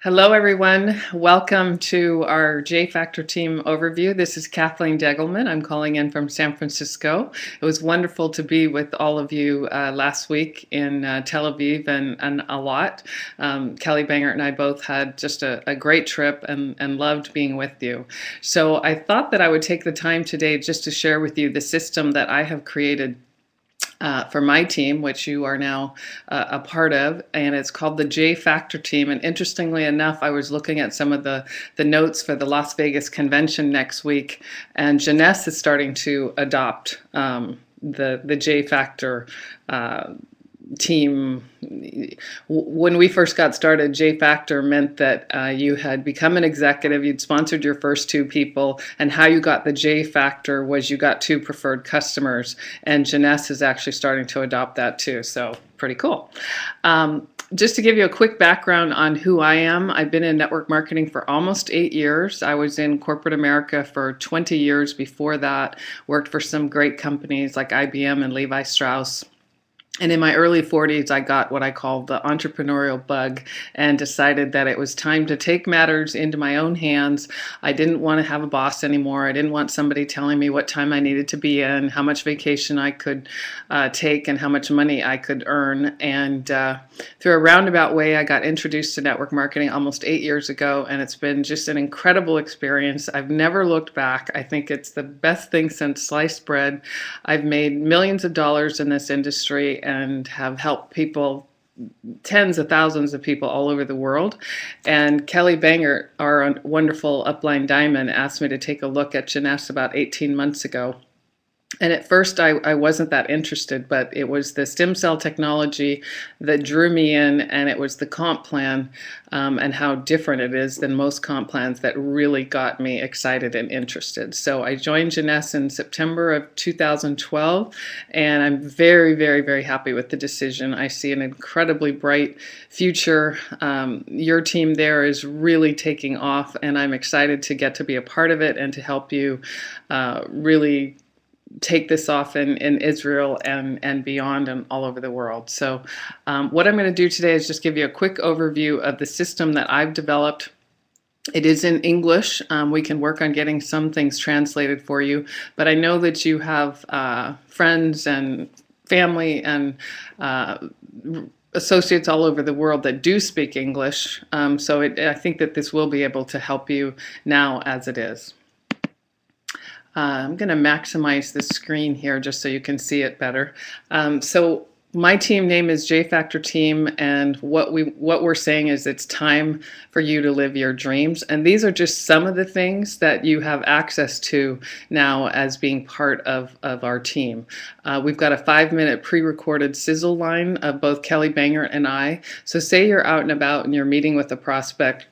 Hello, everyone. Welcome to our J Factor team overview. This is Kathleen Degelman. I'm calling in from San Francisco. It was wonderful to be with all of you last week in Tel Aviv and Eilat. Kelly Bangert and I both had just a great trip and loved being with you. So I thought that I would take the time today just to share with you the system that I have created for my team, which you are now a part of, and it's called the J Factor team. And interestingly enough, I was looking at some of the notes for the Las Vegas convention next week, and Jeunesse is starting to adopt the J Factor team. When we first got started, J Factor meant that you had become an executive, you'd sponsored your first two people, and how you got the J Factor was you got two preferred customers, and Jeunesse is actually starting to adopt that too, so pretty cool. Just to give you a quick background on who I am, I've been in network marketing for almost 8 years. I was in corporate America for 20 years before that, worked for some great companies like IBM and Levi Strauss. And in my early 40s, I got what I call the entrepreneurial bug and decided that it was time to take matters into my own hands. I didn't want to have a boss anymore. I didn't want somebody telling me what time I needed to be in, how much vacation I could take, and how much money I could earn. And through a roundabout way, I got introduced to network marketing almost 8 years ago, and it's been just an incredible experience. I've never looked back. I think it's the best thing since sliced bread. I've made millions of dollars in this industry and have helped people, tens of thousands of people all over the world. And Kelly Bangert, our wonderful upline diamond, asked me to take a look at Jeunesse about 18 months ago. And at first I wasn't that interested, but it was the stem cell technology that drew me in, and it was the comp plan and how different it is than most comp plans that really got me excited and interested. So I joined Jeunesse in September of 2012, and I'm very, very, very happy with the decision. I see an incredibly bright future. Your team there is really taking off, and I'm excited to get to be a part of it and to help you really take this off in Israel and beyond and all over the world. So what I'm going to do today is just give you a quick overview of the system that I've developed. It is in English. We can work on getting some things translated for you, but I know that you have friends and family and associates all over the world that do speak English. So I think that this will be able to help you now as it is. I'm going to maximize the screen here just so you can see it better. So my team name is J Factor Team, and what we're saying is it's time for you to live your dreams. And these are just some of the things that you have access to now as being part of our team. We've got a 5-minute pre-recorded sizzle line of both Kelly Bangert and I. So say you're out and about and you're meeting with a prospect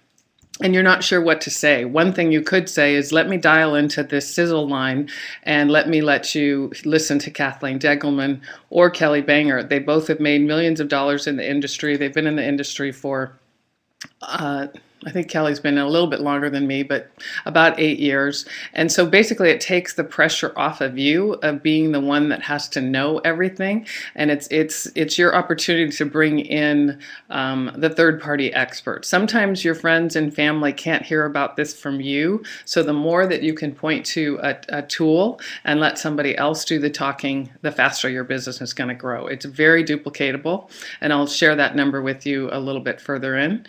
and you're not sure what to say. One thing you could say is, let me dial into this sizzle line and let you listen to Kathleen Degelman or Kelly Bangert. They both have made millions of dollars in the industry. They've been in the industry for I think Kelly's been a little bit longer than me, but about 8 years. And so basically it takes the pressure off of you of being the one that has to know everything. And it's your opportunity to bring in the third-party expert. Sometimes your friends and family can't hear about this from you. So the more that you can point to a tool and let somebody else do the talking, the faster your business is going to grow. It's very duplicatable, and I'll share that number with you a little bit further in.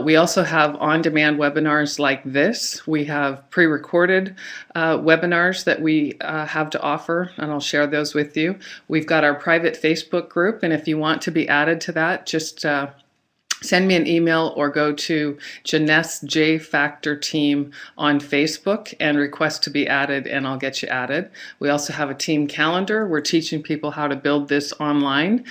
We also have on-demand webinars like this. We have pre-recorded webinars that we have to offer, and I'll share those with you. We've got our private Facebook group, and if you want to be added to that, just send me an email or go to Jeunesse J Factor Team on Facebook and request to be added, and I'll get you added. We also have a team calendar. We're teaching people how to build this online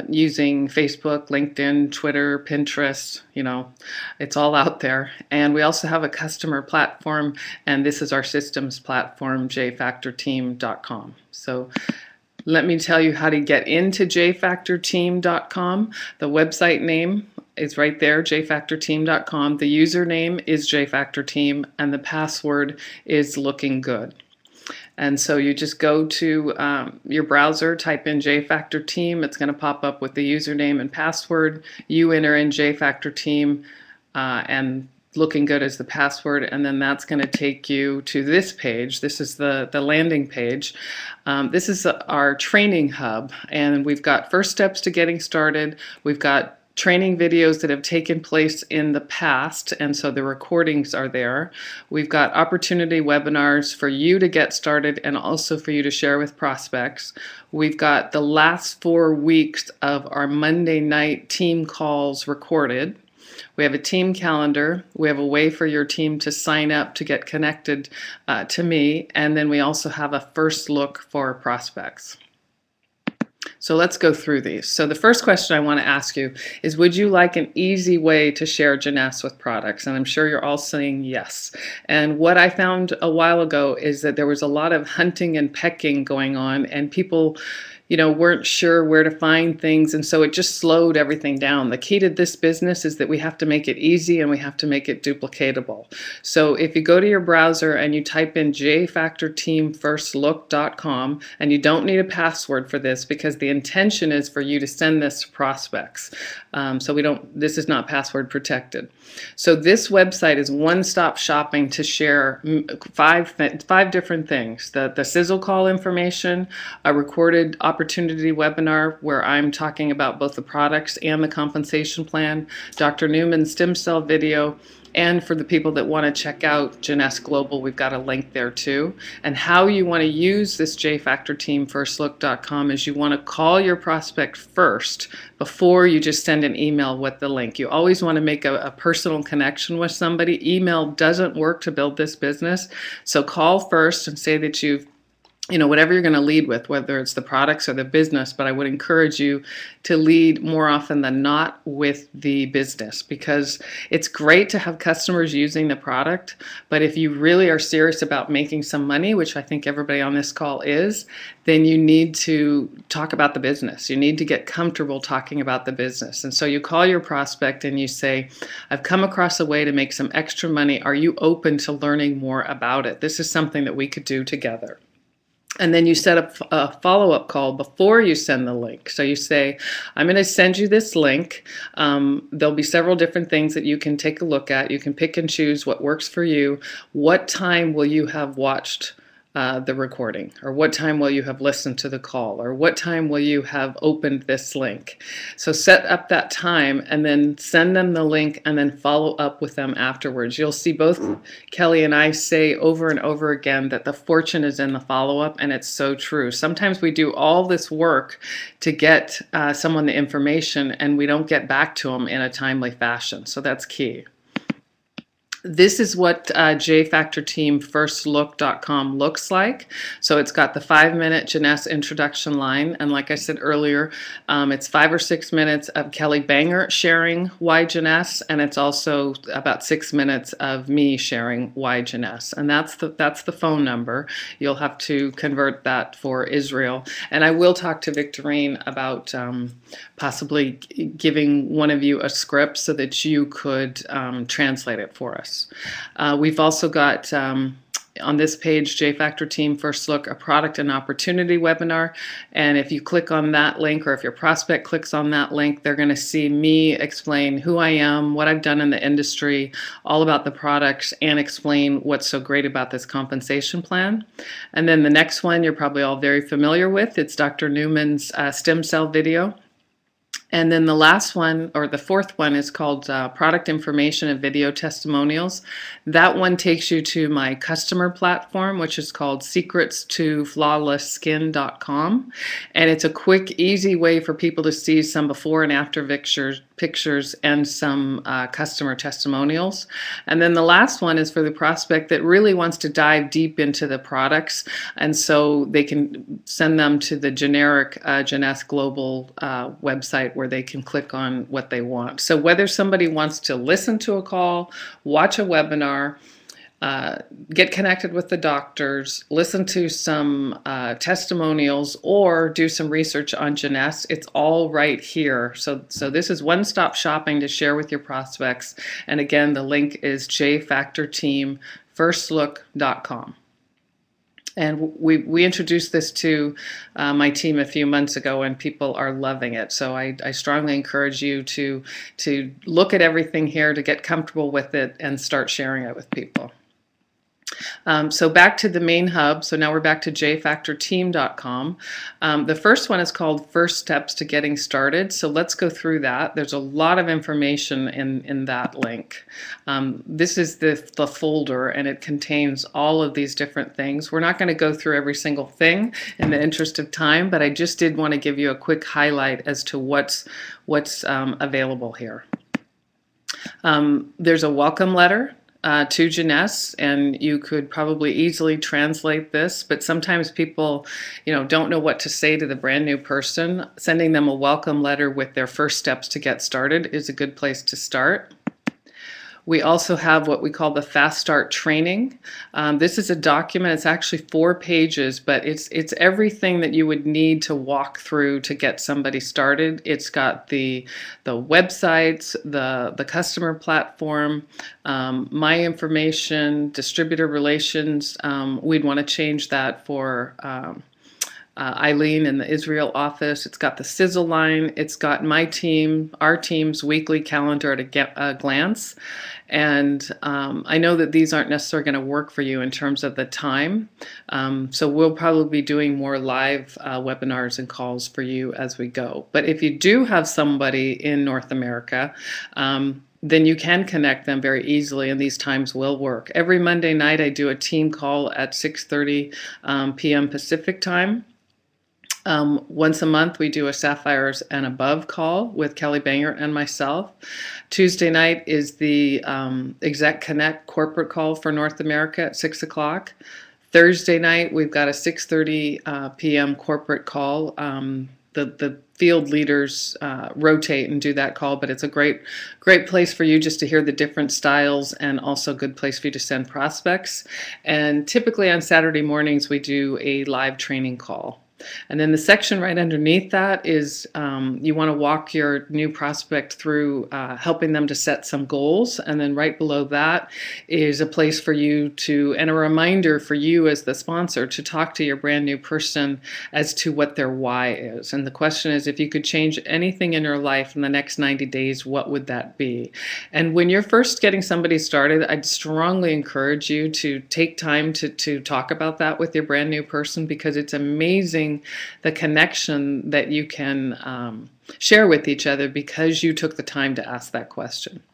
using Facebook, LinkedIn, Twitter, Pinterest. You know, it's all out there. And we also have a customer platform, and this is our systems platform, jfactorteam.com. So let me tell you how to get into jfactorteam.com. The website name is right there, jfactorteam.com. The username is jfactorteam, and the password is looking good. And so you just go to your browser, type in jfactorteam. It's going to pop up with the username and password. You enter in jfactorteam. and looking good as the password, and then that's going to take you to this page. This is the landing page. This is our training hub, and we've got first steps to getting started. We've got training videos that have taken place in the past, and so the recordings are there. We've got opportunity webinars for you to get started and also for you to share with prospects. We've got the last 4 weeks of our Monday night team calls recorded. We have a team calendar. We have a way for your team to sign up to get connected to me, and then we also have a first look for prospects. So let's go through these. So the first question I want to ask you is, would you like an easy way to share Jeunesse with products? And I'm sure you're all saying yes. And what I found a while ago is that there was a lot of hunting and pecking going on, and people weren't sure where to find things, and so it just slowed everything down. The key to this business is that we have to make it easy and we have to make it duplicatable. So if you go to your browser and you type in jfactorteamfirstlook.com, and you don't need a password for this because the intention is for you to send this to prospects. This is not password protected. So this website is one-stop shopping to share five different things: the sizzle call information, a recorded opportunity webinar where I'm talking about both the products and the compensation plan, Dr. Newman's stem cell video, and for the people that want to check out Jeunesse Global, we've got a link there too. And how you want to use this jfactorteamfirstlook.com is you want to call your prospect first before you just send an email with the link. You always want to make a personal connection with somebody. Email doesn't work to build this business. So call first and say that you've whatever you're going to lead with, whether it's the products or the business, but I would encourage you to lead more often than not with the business, because it's great to have customers using the product, but if you really are serious about making some money, which I think everybody on this call is, then you need to talk about the business. You need to get comfortable talking about the business. And so you call your prospect and you say, I've come across a way to make some extra money. Are you open to learning more about it? This is something that we could do together. And then you set up a follow-up call before you send the link. So you say, I'm going to send you this link. There'll be several different things that you can take a look at. You can pick and choose what works for you. What time will you have watched the recording? Or what time will you have listened to the call? Or what time will you have opened this link? So set up that time and then send them the link and then follow up with them afterwards. You'll see both Kelly and I say over and over again that the fortune is in the follow-up, and it's so true. Sometimes we do all this work to get someone the information and we don't get back to them in a timely fashion. So that's key. This is what jfactorteamfirstlook.com looks like. So it's got the 5-minute Jeunesse introduction line. And like I said earlier, it's 5 or 6 minutes of Kelly Banger sharing why Jeunesse, and it's also about 6 minutes of me sharing why Jeunesse. And that's the phone number. You'll have to convert that for Israel. And I will talk to Victorine about possibly giving one of you a script so that you could translate it for us. We've also got on this page, J-Factor Team First Look, a product and opportunity webinar. And if you click on that link, or if your prospect clicks on that link, they're going to see me explain who I am, what I've done in the industry, all about the products, and explain what's so great about this compensation plan. And then the next one you're probably all very familiar with. It's Dr. Newman's stem cell video. And then the last one, or the fourth one, is called Product Information and Video Testimonials. That one takes you to my customer platform, which is called secretstoflawlessskin.com. And it's a quick, easy way for people to see some before and after pictures and some customer testimonials. And then the last one is for the prospect that really wants to dive deep into the products. And so they can send them to the generic Jeunesse Global website, where they can click on what they want. So whether somebody wants to listen to a call, watch a webinar, get connected with the doctors, listen to some testimonials, or do some research on Jeunesse, it's all right here. So this is one-stop shopping to share with your prospects. And again, the link is jfactorteamfirstlook.com. And we introduced this to my team a few months ago, and people are loving it. So I strongly encourage you to look at everything here, to get comfortable with it, and start sharing it with people. So back to the main hub. So now we're back to jfactorteam.com. The first one is called First Steps to Getting Started. So let's go through that. There's a lot of information in that link. This is the folder, and it contains all of these different things. We're not going to go through every single thing in the interest of time, but I just did want to give you a quick highlight as to what's available here. There's a welcome letter to Jeunesse, and you could probably easily translate this, but sometimes people, don't know what to say to the brand new person. Sending them a welcome letter with their first steps to get started is a good place to start. We also have what we call the Fast Start training. This is a document. It's actually 4 pages, but it's everything that you would need to walk through to get somebody started. It's got the websites, the customer platform, my information, distributor relations. We'd want to change that for Eileen in the Israel office. It's got the Sizzle line. It's got my team, our team's weekly calendar at a glance. And I know that these aren't necessarily going to work for you in terms of the time. So we'll probably be doing more live webinars and calls for you as we go. But if you do have somebody in North America, then you can connect them very easily, and these times will work. Every Monday night I do a team call at 6:30 p.m. Pacific time. Once a month we do a Sapphires and Above call with Kelly Banger and myself. Tuesday night is the Exec Connect corporate call for North America at 6 o'clock. Thursday night we've got a 6:30 p.m. corporate call. The field leaders rotate and do that call, but it's a great place for you just to hear the different styles, and also a good place for you to send prospects. And typically on Saturday mornings we do a live training call. And then the section right underneath that is you want to walk your new prospect through helping them to set some goals. And then right below that is a place for you to, and a reminder for you as the sponsor, to talk to your brand new person as to what their why is. And the question is, if you could change anything in your life in the next 90 days, what would that be? And when you're first getting somebody started, I'd strongly encourage you to take time to talk about that with your brand new person, because it's amazing the connection that you can share with each other because you took the time to ask that question.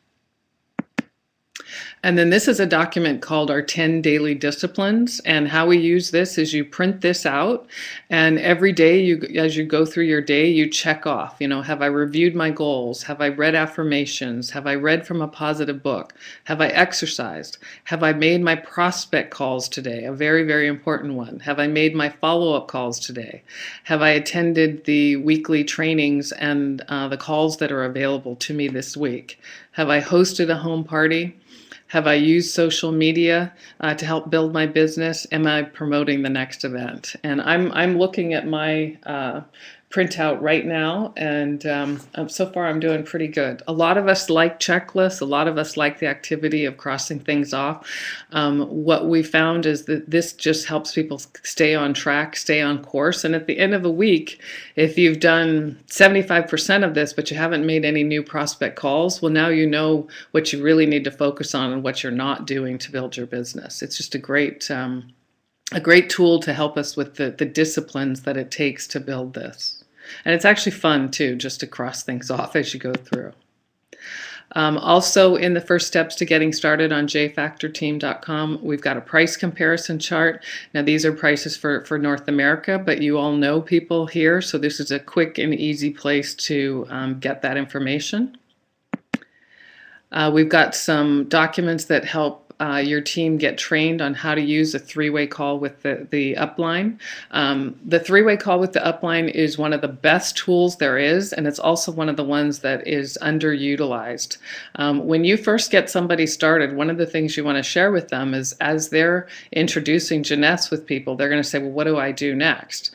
And then this is a document called our 10 Daily Disciplines, and how we use this is you print this out, and every day as you go through your day, you check off, have I reviewed my goals? Have I read affirmations? Have I read from a positive book? Have I exercised? Have I made my prospect calls today? A very, very important one. Have I made my follow-up calls today? Have I attended the weekly trainings and the calls that are available to me this week? Have I hosted a home party? Have I used social media to help build my business? Am I promoting the next event? And I'm looking at my printout right now, and so far I'm doing pretty good. A lot of us like checklists. A lot of us like the activity of crossing things off. What we found is that this just helps people stay on track, stay on course. And at the end of the week, if you've done 75% of this, but you haven't made any new prospect calls, well, now you know what you really need to focus on and what you're not doing to build your business. It's just a great tool to help us with the disciplines that it takes to build this. And it's actually fun too, just to cross things off as you go through. Also, in the First Steps to Getting Started on jfactorteam.com, we've got a price comparison chart. Now, these are prices for North America, but you all know people here, so this is a quick and easy place to get that information. We've got some documents that help your team get trained on how to use a three-way call with the upline. The three-way call with the upline is one of the best tools there is, and it's also one of the ones that is underutilized. When you first get somebody started, one of the things you want to share with them is, as they're introducing Jeunesse with people, they're going to say, well, what do I do next?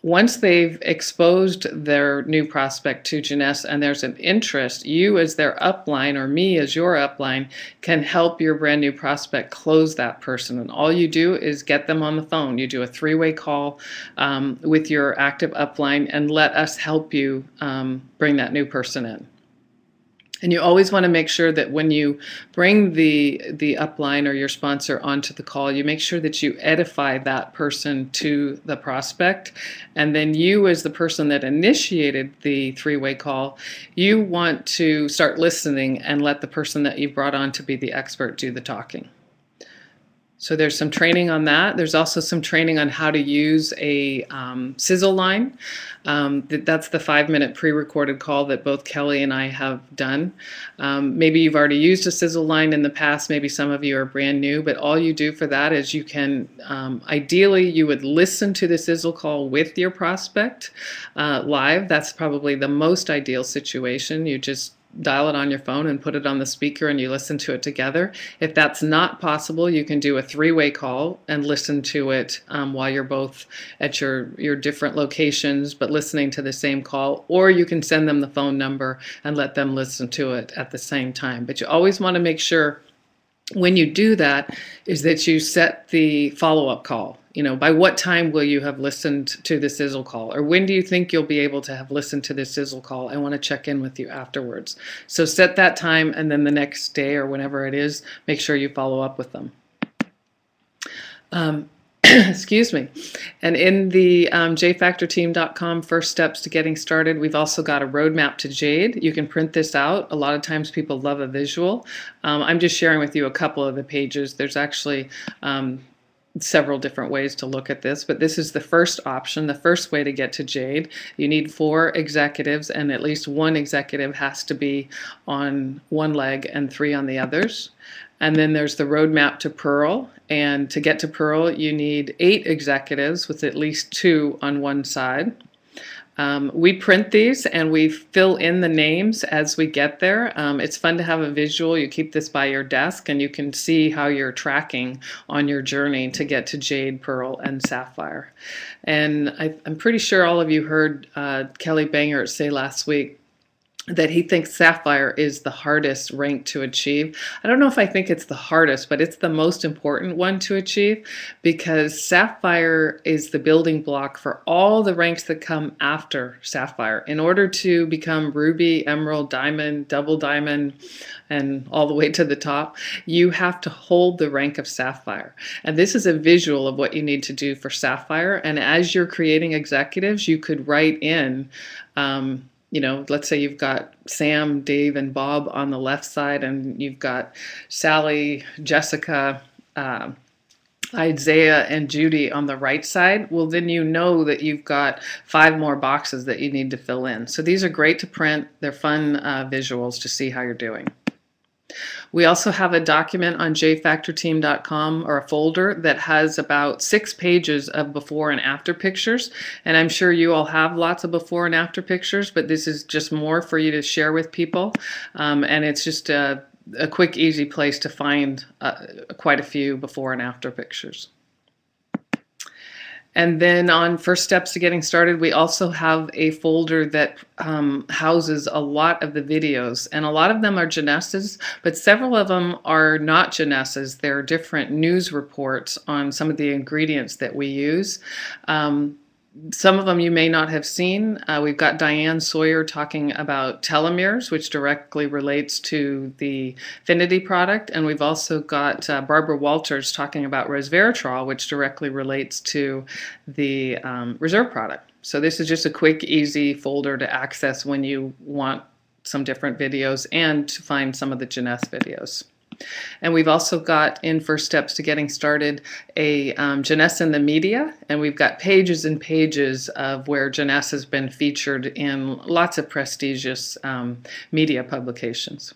Once they've exposed their new prospect to Jeunesse and there's an interest, you as their upline or me as your upline can help your brand new prospect close that person. And all you do is get them on the phone. You do a three-way call with your active upline and let us help you bring that new person in. And you always want to make sure that when you bring the upline or your sponsor onto the call, you make sure that you edify that person to the prospect. And then you, as the person that initiated the three-way call, you want to start listening and let the person that you brought on to be the expert do the talking. So there's some training on that. There's also some training on how to use a sizzle line. That's the 5-minute pre-recorded call that both Kelly and I have done. Maybe you've already used a sizzle line in the past. Maybe some of you are brand new, but all you do for that is you can, ideally you would listen to the sizzle call with your prospect live. That's probably the most ideal situation. You just dial it on your phone and put it on the speaker and you listen to it together. If that's not possible, you can do a three-way call and listen to it while you're both at your different locations but listening to the same call, or you can send them the phone number and let them listen to it at the same time. But you always want to make sure when you do that is that you set the follow-up call. You know, by what time will you have listened to the sizzle call? Or when do you think you'll be able to have listened to the sizzle call? I want to check in with you afterwards. So set that time, and then the next day or whenever it is, make sure you follow up with them. Excuse me. And in the jfactorteam.com first steps to getting started, we've also got a roadmap to Jade. You can print this out. A lot of times people love a visual. I'm just sharing with you a couple of the pages. There's actually several different ways to look at this, but this is the first option, the first way to get to Jade. You need 4 executives, and at least 1 executive has to be on one leg and 3 on the others. And then there's the roadmap to Pearl, and to get to Pearl you need 8 executives with at least 2 on one side. We print these and we fill in the names as we get there. It's fun to have a visual. You keep this by your desk and you can see how you're tracking on your journey to get to Jade, Pearl, and Sapphire. And I'm pretty sure all of you heard Kelly Bangert say last week that he thinks Sapphire is the hardest rank to achieve. I don't know if I think it's the hardest, but it's the most important one to achieve, because Sapphire is the building block for all the ranks that come after Sapphire. In order to become Ruby, Emerald, Diamond, Double Diamond, and all the way to the top, you have to hold the rank of Sapphire. And this is a visual of what you need to do for Sapphire. And as you're creating executives, you could write in you know, let's say you've got Sam, Dave, and Bob on the left side, and you've got Sally, Jessica, Isaiah, and Judy on the right side. Well, then you know that you've got 5 more boxes that you need to fill in. So these are great to print. They're fun visuals to see how you're doing. We also have a document on jfactorteam.com, or a folder that has about 6 pages of before and after pictures. And I'm sure you all have lots of before and after pictures, but this is just more for you to share with people. And it's just a quick, easy place to find quite a few before and after pictures. And then on first steps to getting started, we also have a folder that houses a lot of the videos, and a lot of them are Jeunesses, but several of them are not Jeunesses. They're different news reports on some of the ingredients that we use. Some of them you may not have seen. We've got Diane Sawyer talking about telomeres, which directly relates to the Finity product. And we've also got Barbara Walters talking about resveratrol, which directly relates to the Reserve product. So this is just a quick, easy folder to access when you want some different videos and to find some of the Jeunesse videos. And we've also got in First Steps to Getting Started a Jeunesse in the Media, and we've got pages and pages of where Jeunesse has been featured in lots of prestigious media publications.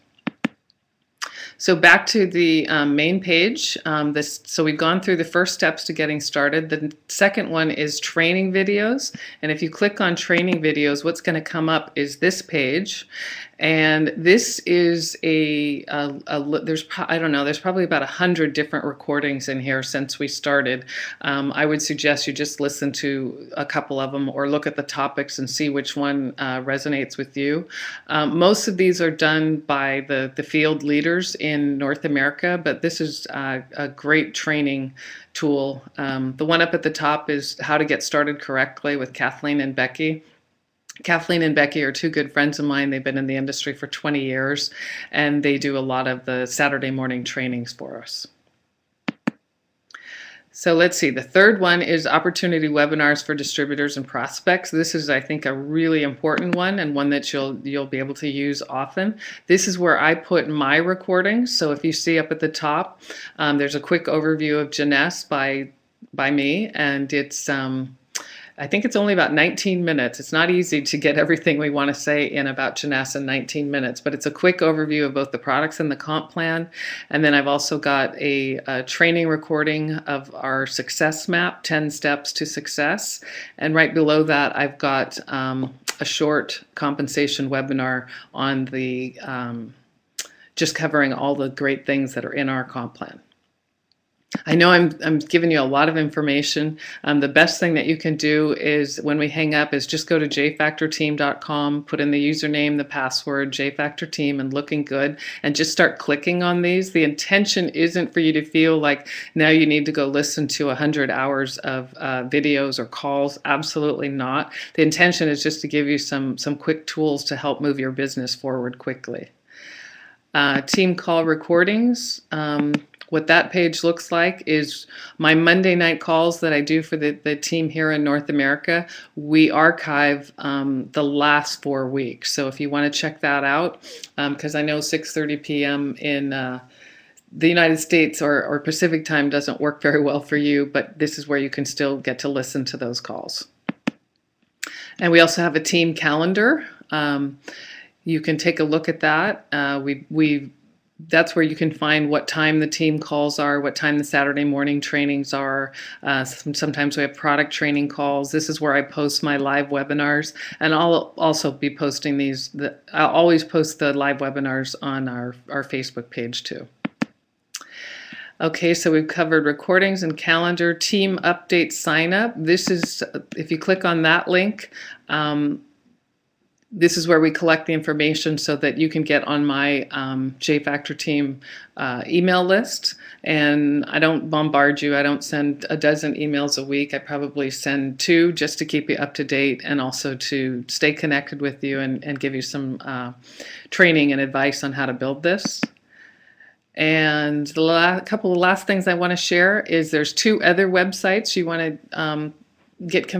So back to the main page. So we've gone through the first steps to getting started. The second one is training videos. And if you click on training videos, what's going to come up is this page. And this is I don't know, there's probably about 100 different recordings in here since we started. I would suggest you just listen to a couple of them or look at the topics and see which one resonates with you. Most of these are done by the field leaders in North America, but this is a great training tool. The one up at the top is How to Get Started Correctly with Kathleen and Becky. Kathleen and Becky are two good friends of mine. They've been in the industry for 20 years, and they do a lot of the Saturday morning trainings for us. So let's see, the third one is opportunity webinars for distributors and prospects. This is, I think, a really important one and one that you'll be able to use often. This is where I put my recordings. So if you see up at the top, there's a quick overview of Jeunesse by me, and it's I think it's only about 19 minutes. It's not easy to get everything we want to say in about Jeunesse in 19 minutes, but it's a quick overview of both the products and the comp plan. And then I've also got a training recording of our success map, 10 steps to success. And right below that, I've got a short compensation webinar on the just covering all the great things that are in our comp plan. I know I'm giving you a lot of information. The best thing that you can do is when we hang up is just go to jfactorteam.com, put in the username, the password, jfactorteam, and Looking Good, and just start clicking on these. The intention isn't for you to feel like now you need to go listen to 100 hours of videos or calls. Absolutely not. The intention is just to give you some quick tools to help move your business forward quickly. Team call recordings. What that page looks like is my Monday night calls that I do for the team here in North America. We archive the last 4 weeks. So if you want to check that out, because I know 6:30 p.m. in the United States or Pacific time doesn't work very well for you, but this is where you can still get to listen to those calls. And we also have a team calendar. You can take a look at that. That's where you can find what time the team calls are, what time the Saturday morning trainings are. Sometimes we have product training calls. This is where I post my live webinars, and I'll also be posting these. I'll always post the live webinars on our Facebook page too. Okay, so we've covered recordings and calendar, team update sign up. This is, if you click on that link, this is where we collect the information so that you can get on my JFactor team email list. And I don't bombard you. I don't send a dozen emails a week. I probably send 2 just to keep you up to date and also to stay connected with you and give you some training and advice on how to build this. And the couple of last things I want to share is there's 2 other websites you want to get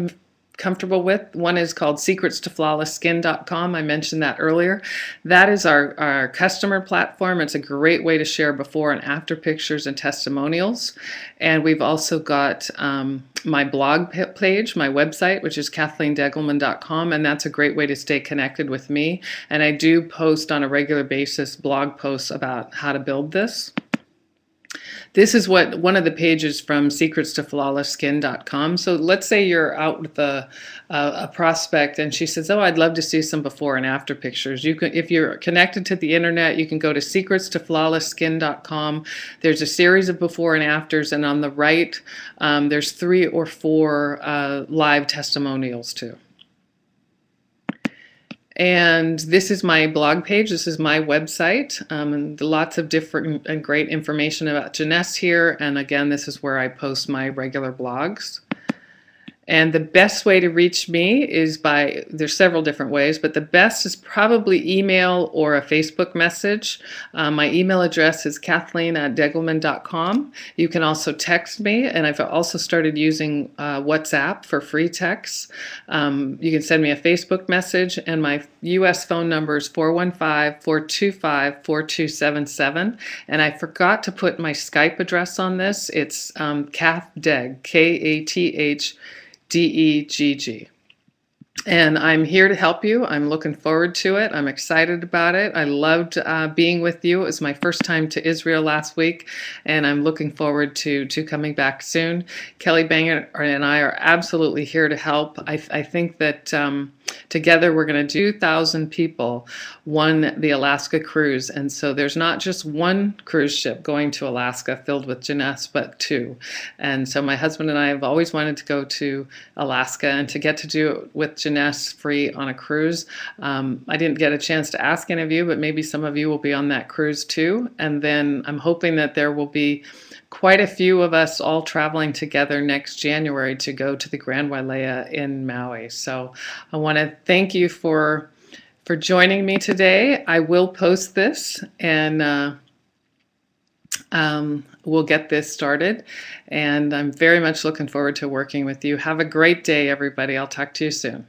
comfortable with. One is called secretstoflawlessskin.com. I mentioned that earlier. That is our customer platform. It's a great way to share before and after pictures and testimonials. And we've also got my blog page, my website, which is KathleenDegelman.com, and that's a great way to stay connected with me. And I do post on a regular basis blog posts about how to build this. This is one of the pages from secretstoflawlessskin.com. So let's say you're out with a prospect and she says, "Oh, I'd love to see some before and after pictures." You can, if you're connected to the internet, you can go to secretstoflawlessskin.com. There's a series of before and afters, and on the right, there's 3 or 4 live testimonials too. And this is my blog page. This is my website. And lots of different and great information about Jeunesse here. And again, this is where I post my regular blogs. And the best way to reach me is there's several different ways, but the best is probably email or a Facebook message. My email address is kathleen@degelman.com. You can also text me, and I've also started using WhatsApp for free texts. You can send me a Facebook message, and my US phone number is 415-425-4277. And I forgot to put my Skype address on this. It's KathDeg, KathDegg. And I'm here to help you. I'm looking forward to it. I'm excited about it. I loved being with you. It was my first time to Israel last week, and I'm looking forward to coming back soon. Kelly Banger and I are absolutely here to help. I think that together we're going to do 2,000 people won the Alaska cruise. And so there's not just one cruise ship going to Alaska filled with Jeunesse, but two. And so my husband and I have always wanted to go to Alaska, and to get to do it with Jeunesse free on a cruise. I didn't get a chance to ask any of you, but maybe some of you will be on that cruise too. And then I'm hoping that there will be quite a few of us all traveling together next January to go to the Grand Wailea in Maui. So I want to thank you for joining me today. I will post this, and we'll get this started. And I'm very much looking forward to working with you. Have a great day, everybody. I'll talk to you soon.